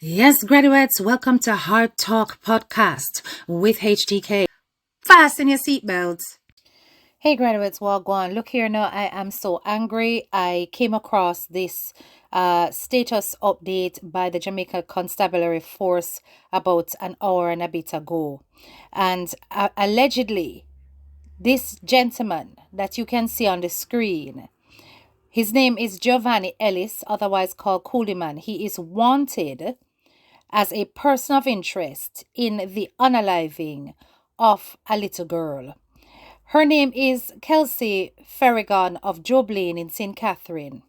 Yes, graduates, welcome to Hard Talk Podcast with HTK. Fasten your seatbelts. Hey graduates, well gone. Look here now, I am so angry. I came across this status update by the Jamaica Constabulary Force about an hour and a bit ago. And allegedly, this gentleman that you can see on the screen, his name is Giovanni Ellis, otherwise called Cooliman. He is wanted as a person of interest in the unaliving of a little girl. Her name is Kelsey Ferrigan of Job Lane in St. Catherine,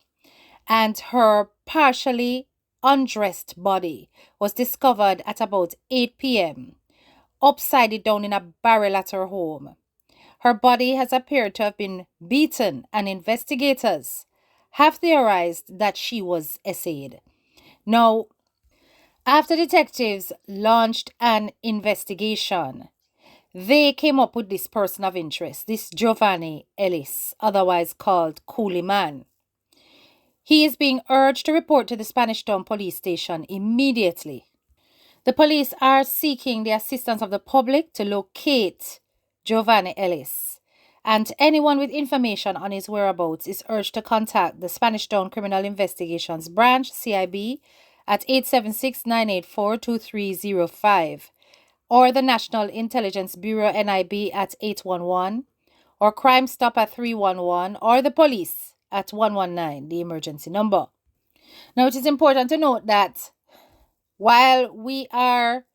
and her partially undressed body was discovered at about 8 p.m., upside down in a barrel at her home. Her body has appeared to have been beaten, and investigators have theorized that she was essayed. Now, after detectives launched an investigation, they came up with this person of interest, this Giovanni Ellis, otherwise called Coolie Man. He is being urged to report to the Spanish Town police station immediately. The police are seeking the assistance of the public to locate Giovanni Ellis, and anyone with information on his whereabouts is urged to contact the Spanish Town Criminal Investigations Branch, CIB, at 876-984-2305, or the National Intelligence Bureau, NIB, at 811, or Crime Stop at 311, or the police at 119, the emergency number. Now, it is important to note that while we are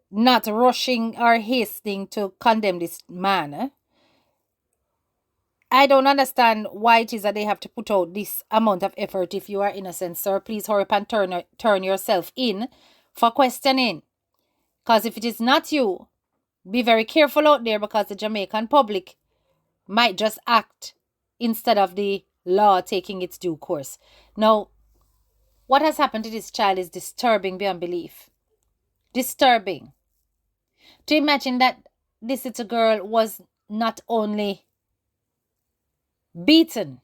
not rushing or hastening to condemn this man, I don't understand why it is that they have to put out this amount of effort. If you are innocent, sir, please hurry up and turn yourself in for questioning. Because if it is not you, be very careful out there, because the Jamaican public might just act instead of the law taking its due course. Now, what has happened to this child is disturbing beyond belief. Disturbing. To imagine that this little girl was not only beaten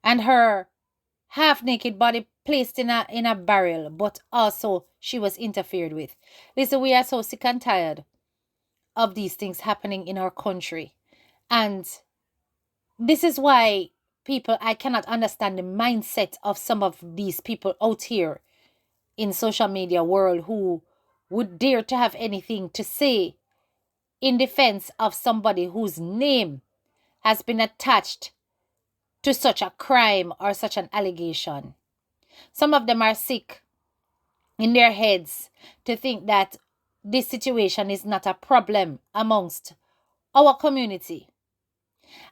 and her half-naked body placed in a barrel, but also she was interfered with. Listen, we are so sick and tired of these things happening in our country. And this is why I cannot understand the mindset of some of these people out here in social media world who would dare to have anything to say in defense of somebody whose name has been attached to such a crime or such an allegation. Some of them are sick in their heads to think that this situation is not a problem amongst our community,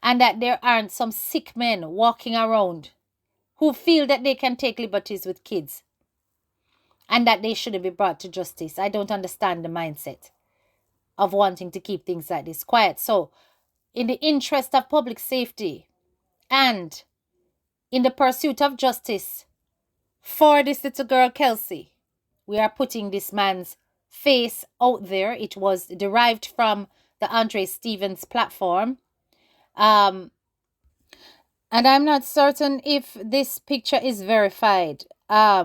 and that there aren't some sick men walking around who feel that they can take liberties with kids and that they shouldn't be brought to justice. I don't understand the mindset of wanting to keep things like this quiet. So, in the interest of public safety and in the pursuit of justice for this little girl, Kelsey, we are putting this man's face out there. It was derived from the Andre Stevens platform. And I'm not certain if this picture is verified by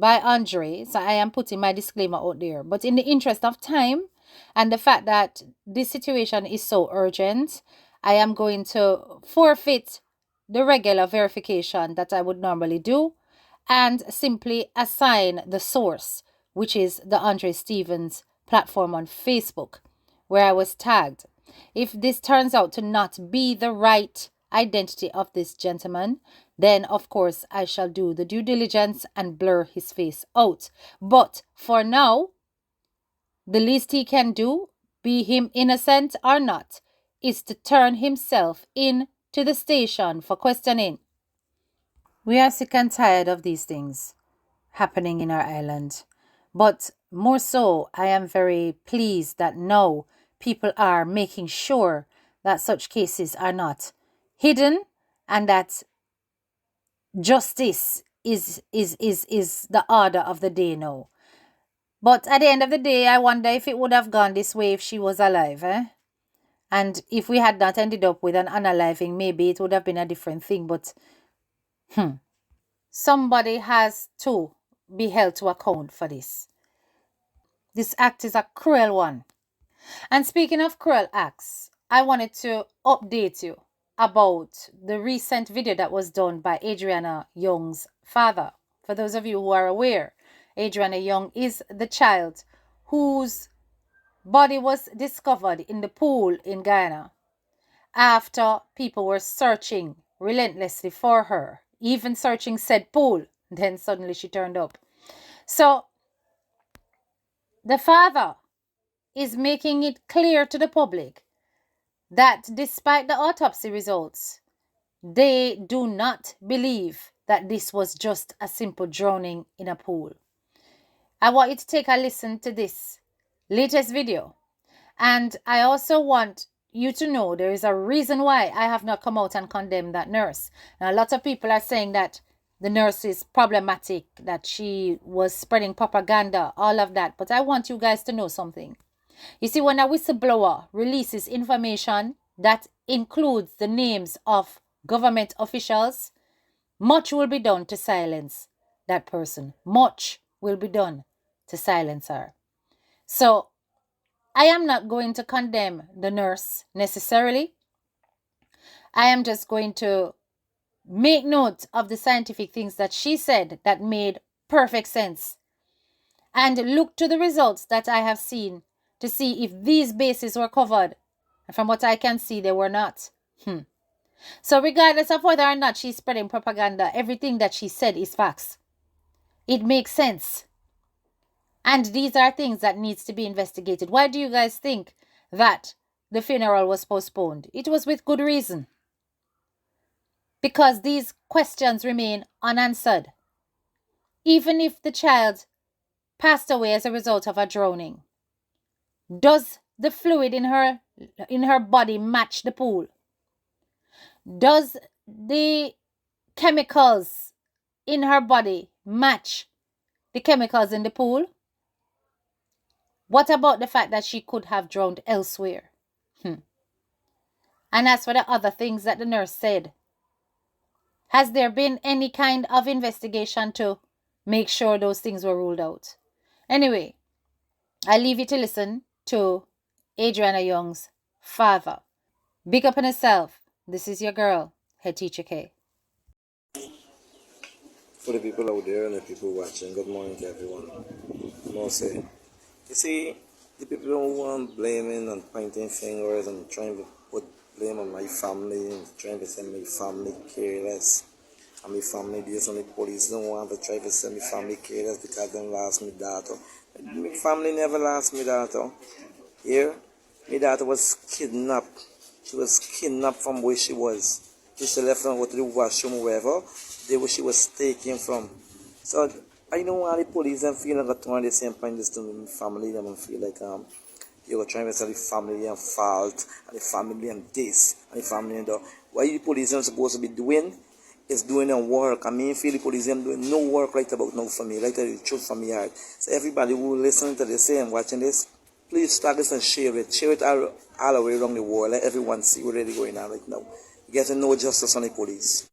Andre. So I am putting my disclaimer out there. But in the interest of time and the fact that this situation is so urgent, I am going to forfeit the regular verification that I would normally do and simply assign the source, which is the Andre Stevens platform on Facebook, where I was tagged. If this turns out to not be the right identity of this gentleman, then of course I shall do the due diligence and blur his face out. But for now, the least he can do, be him innocent or not, is to turn himself in to the station for questioning. We are sick and tired of these things happening in our island. But more so, I am very pleased that now people are making sure that such cases are not hidden and that justice is the order of the day now. But at the end of the day, I wonder if it would have gone this way if she was alive, And if we had not ended up with an unaliving, maybe it would have been a different thing. But somebody has to be held to account for this. This act is a cruel one. And speaking of cruel acts, I wanted to update you about the recent video that was done by Adriana Younge's father. For those of you who are aware, Adriana Younge is the child whose body was discovered in the pool in Guyana after people were searching relentlessly for her, even searching said pool. Then suddenly she turned up. So the father is making it clear to the public that despite the autopsy results, they do not believe that this was just a simple drowning in a pool. I want you to take a listen to this latest video. And I also want you to know there is a reason why I have not come out and condemned that nurse. Now, a lot of people are saying that the nurse is problematic, that she was spreading propaganda, all of that. But I want you guys to know something. You see, when a whistleblower releases information that includes the names of government officials, much will be done to silence that person. Much will be done to silence her. So, I am not going to condemn the nurse necessarily. I am just going to make note of the scientific things that she said that made perfect sense. And look to the results that I have seen to see if these bases were covered. And from what I can see, they were not. So regardless of whether or not she's spreading propaganda, everything that she said is facts. It makes sense. And these are things that needs to be investigated. Why do you guys think that the funeral was postponed? It was with good reason. Because these questions remain unanswered. Even if the child passed away as a result of a drowning, does the fluid in her body match the pool? Does the chemicals in her body match the chemicals in the pool? What about the fact that she could have drowned elsewhere? And as for the other things that the nurse said, has there been any kind of investigation to make sure those things were ruled out? Anyway, I leave you to listen to Adriana Younge's father. Big up on herself. This is your girl, Head Teacher K. For the people out there and the people watching, good morning to everyone. Say, you see, the people who want blaming and pointing fingers and trying to put blame on my family and trying to say my family careless. And my family, this and the police don't want to try to say my family careless because they lost my daughter. My family never lost my daughter. Here, my daughter was kidnapped. She was kidnapped from where she was. She left and go to the washroom, wherever, they where she was taken from. So I don't want the police and feel like at the same point this to my family, them feel like you were trying to say the family and fault and the family and this and the family and that. What the police are supposed to be doing is doing their work. I mean, feel the police are doing no work right about now for me, right at the truth from my heart. So everybody who listening to this and watching this, please start this and share it. Share it all the way around the world. Let everyone see what really going on right now. You get to know justice on the police.